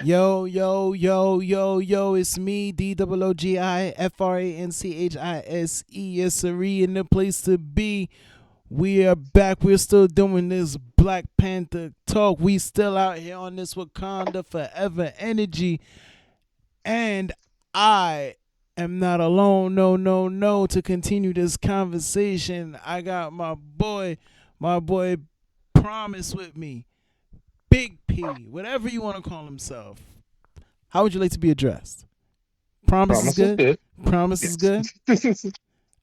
Yo, yo, yo, yo, yo, it's me, DOOGIFRANCHISE, yes, sirree, in the place to be. We are back. We're still doing this Black Panther talk. We still out here on this Wakanda Forever energy. And I am not alone. No, no, no. To continue this conversation, I got my boy Promise with me. Big P, whatever you want to call himself. How would you like to be addressed? Promise is Promise is good. good. Promise is Yes. good.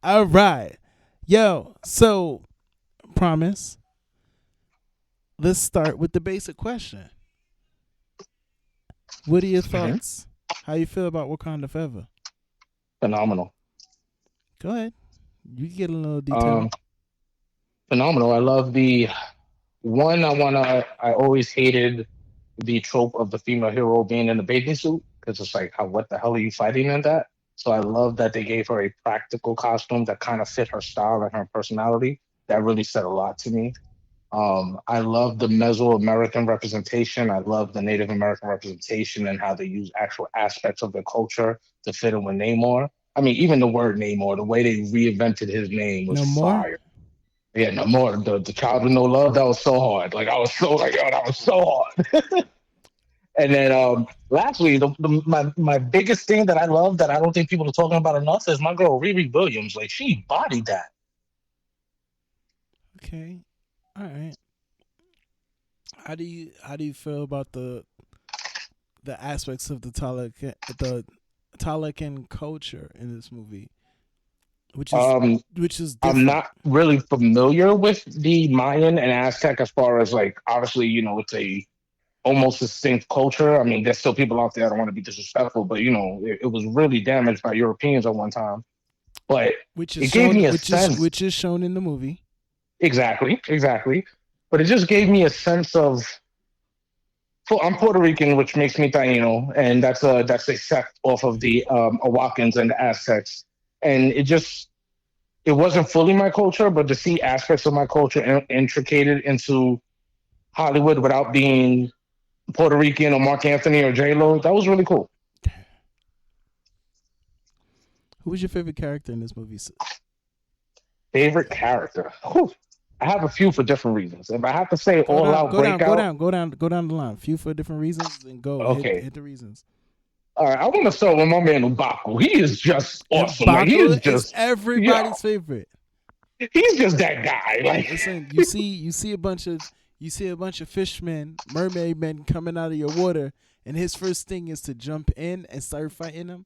All right. Yo, so promise. Let's start with the basic question. What are your hmm thoughts? How you feel about Wakanda Forever? Phenomenal. Go ahead. You can get a little detail. Um, Phenomenal. I love the one. I always hated the trope of the female hero being in a bathing suit because it's like, how, what the hell are you fighting in that? So I love that they gave her a practical costume that kind of fit her style and her personality. That really said a lot to me. I love the Mesoamerican representation. I love the Native American representation and how they use actual aspects of their culture to fit in with Namor. I mean, even the word Namor, the way they reinvented his name was No more? fire. Yeah, Namor, the child with no love, that was so hard. Like I was so like, yo, that was so hard. And then lastly, my biggest thing that I love that I don't think people are talking about enough is my girl Riri Williams. Like she bodied that. Okay. All right. How do you feel about the aspects of the Talakan culture in this movie, which is Um, which is I'm different? not really familiar with the Mayan and Aztec as far as like obviously, it's a almost distinct culture. I mean, there's still people out there. I don't want to be disrespectful, but it was really damaged by Europeans at one time. But Which is it gave shown me a which is sense. which is shown in the movie. Exactly. But it just gave me a sense of. So I'm Puerto Rican, which makes me Taino, and that's a sect off of the Awakans and the Aztecs, and it wasn't fully my culture, but to see aspects of my culture intricated into Hollywood without being Puerto Rican or Mark Anthony or J Lo, that was really cool. Who was your favorite character in this movie? Favorite character? Whew. I have a few for different reasons. If I have to say Go all down, out go down, go breakout, down, go down, go down the line. Few for different reasons, and go hit okay. hit the reasons. All right, I want to start with my man Ubaku. He is just And awesome. Like he Baku is is just, yeah, everybody's favorite. he's just that guy. Like, Listen, you see a bunch of fishmen, mermaid men coming out of your water, and his first thing is to jump in and start fighting them.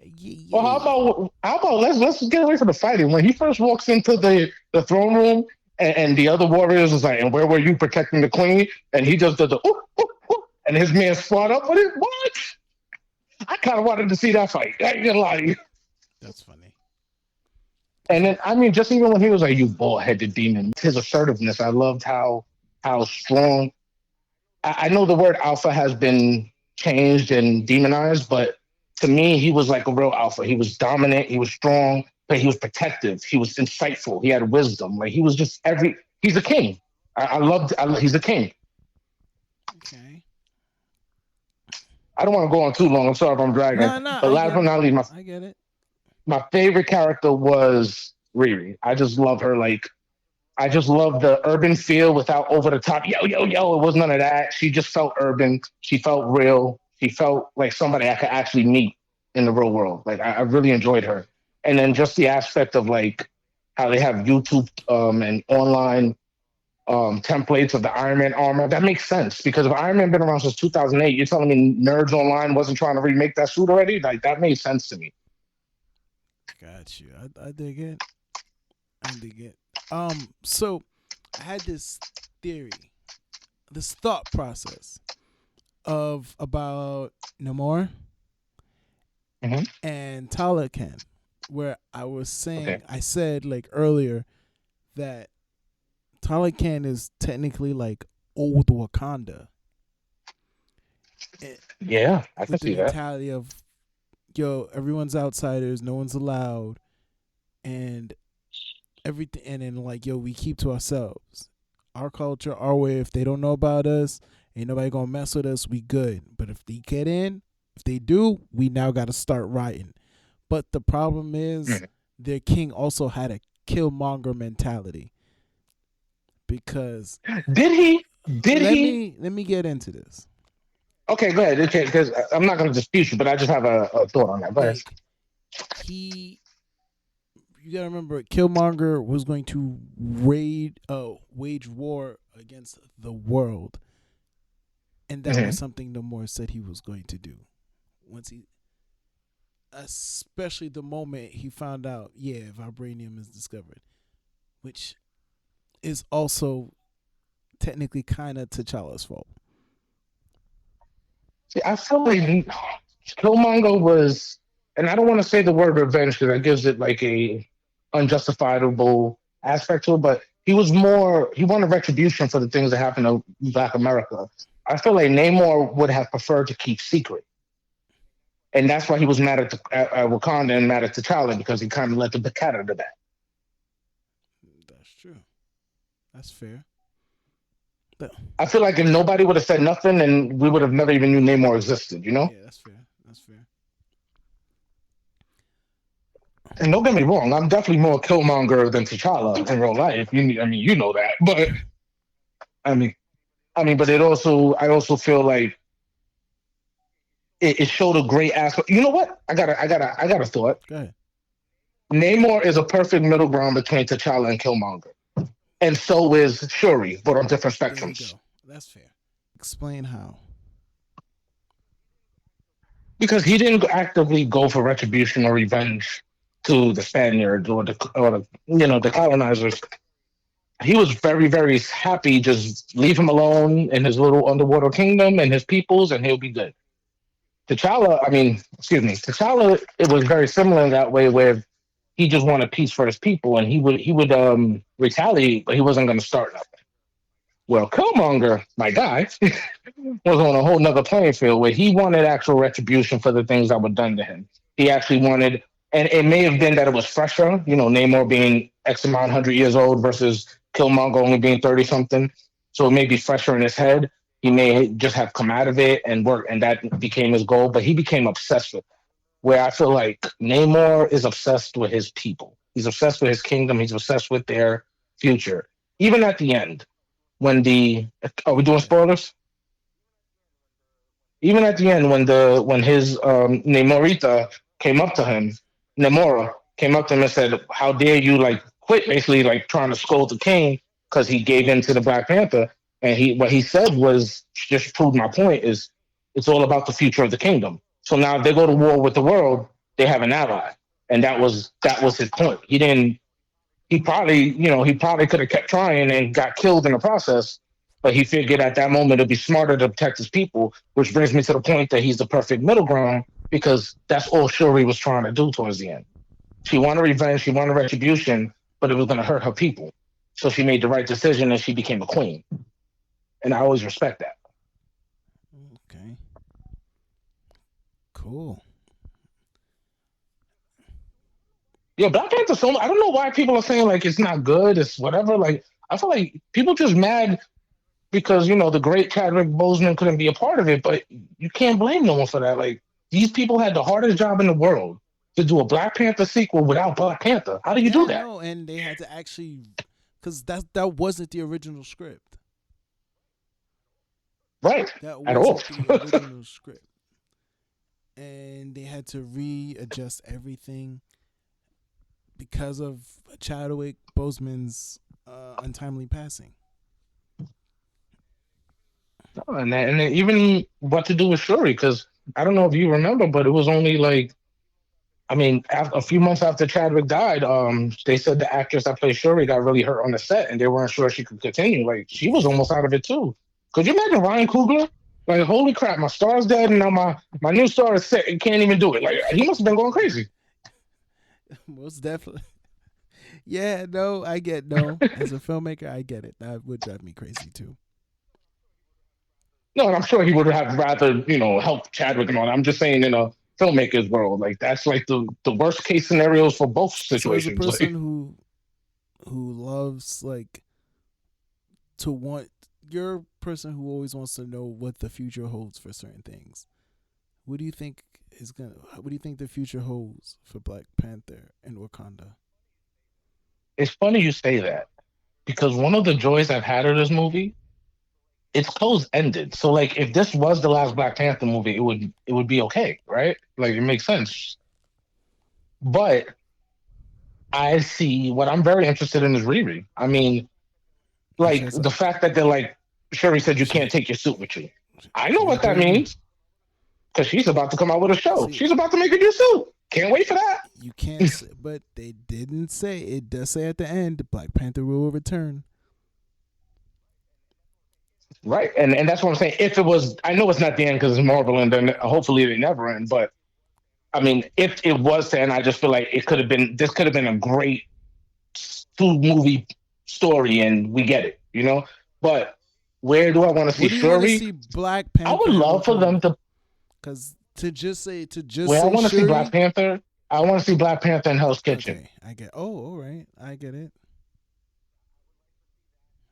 Yeah, well, yeah. how about let's get away from the fighting. When he first walks into the throne room, and the other warriors is like, and where were you protecting the queen? And he just does the ooh, ooh, ooh, and his man spot up with it. What? I kind of wanted to see that fight. I ain't gonna lie to you. That's funny. That's And then funny. I mean, just even when he was like, "You bald-headed demon," his assertiveness. I loved how strong. I know the word alpha has been changed and demonized, but to me, he was like a real alpha. He was dominant. He was strong, but he was protective. He was insightful. He had wisdom. Like he was just every. He's a king. I loved. He's a king. Okay. I don't want to go on too long. I'm sorry if I'm dragging. Nah, nah, But I last get but it. not least, I get it. my favorite character was Riri. I just love her. Like I just love the urban feel without over the top. Yo, yo, yo. It was none of that. She just felt urban. She felt real. She felt like somebody I could actually meet in the real world. Like I really enjoyed her. And then just the aspect of like how they have YouTube and online templates of the Iron Man armor. That makes sense because if Iron Man been around since 2008, you're telling me nerds online wasn't trying to remake that suit already? Like that made sense to me. Got you. I dig it. I dig it. So I had this theory, this thought process of about Namor hmm and Talakan, where Okay. I said like earlier that Talakan is technically like old Wakanda, eh, Yeah, I can with the see that. mentality of yo, everyone's outsiders, no one's allowed, and everything, and then like yo, we keep to ourselves, our culture, our way. If they don't know about us, Ain't nobody gonna mess with us. We good. But if they get in, if they do, we now got to start rioting. But the problem is, Mhm. their king also had a killmonger mentality because Did he? Did he? let me get into this. Okay, go ahead. Okay, because I'm not going to dispute you, but I just have a thought on that. Go ahead. Like he, you gotta remember, Killmonger was going to wage war against the world, and that was Hmm. something Namor said he was going to do. Once he, especially the moment he found out, yeah, vibranium is discovered, which is also technically kind of T'Challa's fault. See, I feel like Killmonger was, and I don't want to say the word revenge because that gives it like a unjustifiable aspect to it, but he wanted retribution for the things that happened to Black America. I feel like Namor would have preferred to keep secret. And that's why he was mad at Wakanda and mad at T'Challa because he kind of let the cat out of the bag. That's true. That's fair. But, I feel like if nobody would have said nothing, and we would have never even knew Namor existed, you know? yeah, that's fair. That's fair. And don't get me wrong, I'm definitely more Killmonger than T'Challa in real life. I mean, you know that. But I mean, but I also feel like it showed a great aspect. You know what? I got a thought. Go ahead. Namor is a perfect middle ground between T'Challa and Killmonger, and so is Shuri, but on different There we spectrums. go. That's fair. Explain how. Because he didn't actively go for retribution or revenge to the Spaniards or the the colonizers. He was very very happy. Just leave him alone in his little underwater kingdom and his peoples, and he'll be good. T'Challa, I mean, excuse me, T'Challa. It was very similar in that way, where he just wanted peace for his people, and he would retaliate, but he wasn't going to start nothing. Well, Killmonger, my guy, was on a whole nother playing field where he wanted actual retribution for the things that were done to him. He actually wanted, and it may have been that it was fresher, Namor being X amount 100 years old versus Killmonger only being 30 something. So it may be fresher in his head. He may just have come out of it and work, and that became his goal. But he became obsessed with it. Where I feel like Namor is obsessed with his people. He's obsessed with his kingdom. He's obsessed with their future. Even at the end, when the are we doing Yeah. spoilers? Even at the end when his Namorita came up to him, Namora came up to him and said, "How dare you like quit?" Basically, like trying to scold the king because he gave in to the Black Panther. And he what he said was just proved my point. Is it's all about the future of the kingdom. So now if they go to war with the world, they have an ally, and that was his point. He probably could have kept trying and got killed in the process. But he figured at that moment it'd be smarter to protect his people, which brings me to the point that he's the perfect middle ground because that's all Shuri was trying to do towards the end. She wanted revenge, she wanted retribution, but it was going to hurt her people. So she made the right decision and she became a queen. And I always respect that. Okay. Cool. Yeah, Black Panther. So I don't know why people are saying like it's not good, it's whatever. Like I feel like people just mad because the great Chadwick Boseman couldn't be a part of it, but you can't blame no one for that. Like these people had the hardest job in the world to do a Black Panther sequel without Black Panther. How do you do Yeah, that? no, and they had to actually, because that wasn't the original script. Right That at all. wasn't the original script, and they had to readjust everything because of Chadwick Boseman's untimely passing. And even what to do with Shuri because I don't know if you remember, but it was only like a few months after Chadwick died, they said the actress that played Shuri got really hurt on the set, and they weren't sure she could continue. Like she was Yeah, almost out of it too. Could you imagine Ryan Coogler? Like, holy crap, my star's dead, and now my new star is sick and can't even do it. Like he must have been going crazy. most definitely. Yeah, no, I get no. As a filmmaker, I get it. That would drive me crazy too. No, and I'm sure he would have rather help Chadwick and all that. I'm just saying in a filmmaker's world, like that's like the worst case scenarios for both So, as a situations. person Like who loves like to want you're a person who always wants to know what the future holds for certain things. What do you think is gonna? What do you think the future holds for Black Panther and Wakanda? It's funny you say that because one of the joys I've had of this movie, it's closed ended. So like, if this was the last Black Panther movie, it would be okay, right? Like it makes sense. But I see what I'm very interested in is Riri. I mean, She like has a the fact that they're like, Sherry said you she can't take your suit with you. I know can't what that bring it. means because she's about to come out with a show. See, She's about to make a new suit. Can't wait for that. you can't. Say, but they didn't say. It does say at the end, Black Panther will return. Right, and that's what I'm saying. If it was, I know it's not the end because it's Marvel, and then hopefully they never end. But I mean, if it was to end, I just feel like it could have been. This could have been a great two movie story, and we get it, you know. But where do I want to see What do you want to Shuri? see Black I Panther would and love for them Wakanda? to. Because to just Where I say want to see Black Shuri. Panther. I want to see Black Panther in Hell's Kitchen. Okay, I get. Oh, all right, I get it.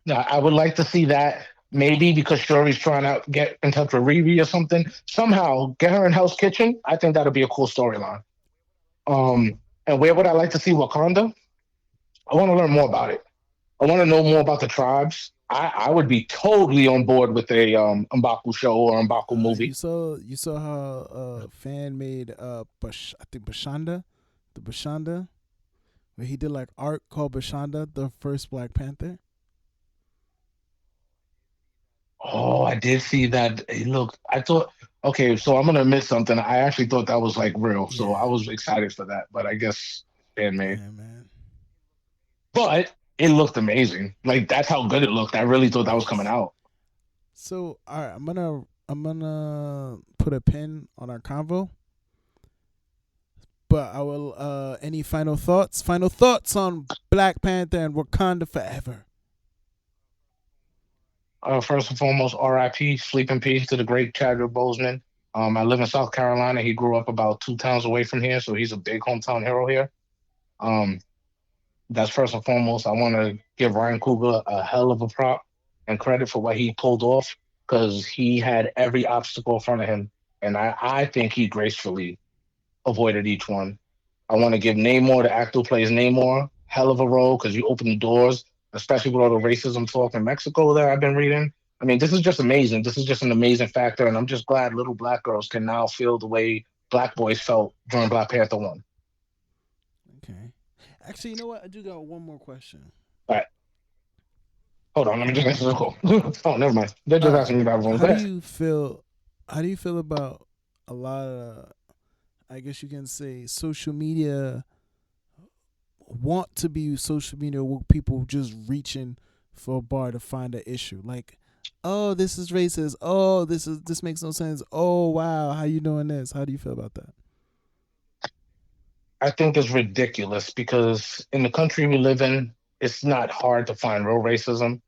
Now, I would like to see that. Maybe because Shuri's trying to get in touch with Riri or something. Somehow get her in Hell's Kitchen. I think that'll be a cool storyline. And where would I like to see Wakanda? I want to learn more about it. I want to know more about the tribes. I would be totally on board with a Mbaku show or Mbaku movie. You saw how fan made I think Bashanda, the Bashanda, where he did like art called Bashanda, the first Black Panther. Oh, I did see that. Hey, look, I thought, okay, so I'm gonna admit something. I actually thought that was like real, so I Yeah, was excited for that. But I guess fan made. yeah, man. But it looked amazing. Like that's how good it looked. I really thought that was coming Yes. out. So all right, I'm gonna put a pin on our convo, but I will. Any final thoughts? Final thoughts on Black Panther and Wakanda Forever. First and foremost, R.I.P. Sleep in peace to the great Chadwick Boseman. I live in South Carolina. He grew up about two towns away from here, so he's a big hometown hero here. Um, that's first and foremost. I want to give Ryan Coogler a hell of a prop and credit for what he pulled off because he had every obstacle in front of him, and I think he gracefully avoided each one. I want to give Namor, the actor who plays Namor, hell of a role because you open the doors, especially with all the racism talk in Mexico that I've been reading. I mean, this is just amazing. This is just an amazing factor, and I'm just glad little black girls can now feel the way black boys felt during Black Panther 1. Okay. Actually, you know what? I do got one more question. All right, hold on, let me just answer the call. Oh, never mind. They're just asking me about everyone. How Go do ahead. you feel? How do you feel about a lot of, I guess you can say, social media want to be social media with people just reaching for a bar to find an issue? Like, oh, this is racist. Oh, this makes no sense. Oh, wow, how you doing this? How do you feel about that? I think it's ridiculous because in the country we live in, it's not hard to find real racism.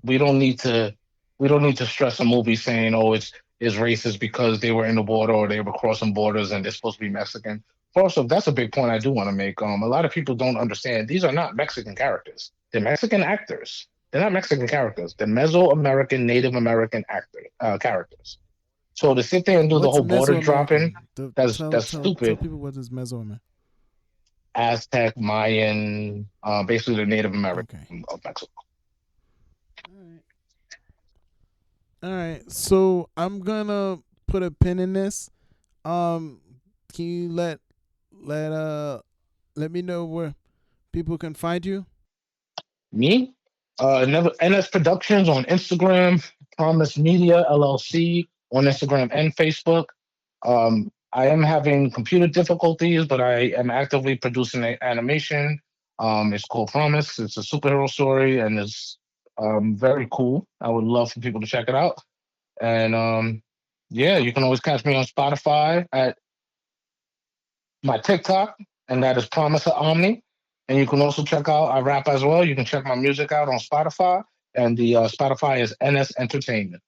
we don't need to we don't need to stress a movie saying, oh, it's racist because they were in the border or they were crossing borders and they're supposed to be Mexican. Also, that's a big point I do want to make. A lot of people don't understand these are not Mexican characters. They're Mexican actors. They're not Mexican characters. They're Mesoamerican, Native American characters. So to sit there and do the What's whole border dropping, Mesoamerican? that's Tell stupid. people what is Mesoamerican. Aztec, Mayan, basically the Native Okay. American of Mexico. All right. All right. So I'm gonna put a pin in this. Um, can you let let me know where people can find you? Me? Never NS Productions on Instagram, Promise Media LLC on Instagram and Facebook. I am having computer difficulties, but I am actively producing an animation. It's called Promise. It's a superhero story and it's very cool. I would love for people to check it out. And yeah, you can always catch me on Spotify at my TikTok, and that is Promise of Omni. And you can also check out I rap as well. You can check my music out on Spotify, and the Spotify is NS Entertainment.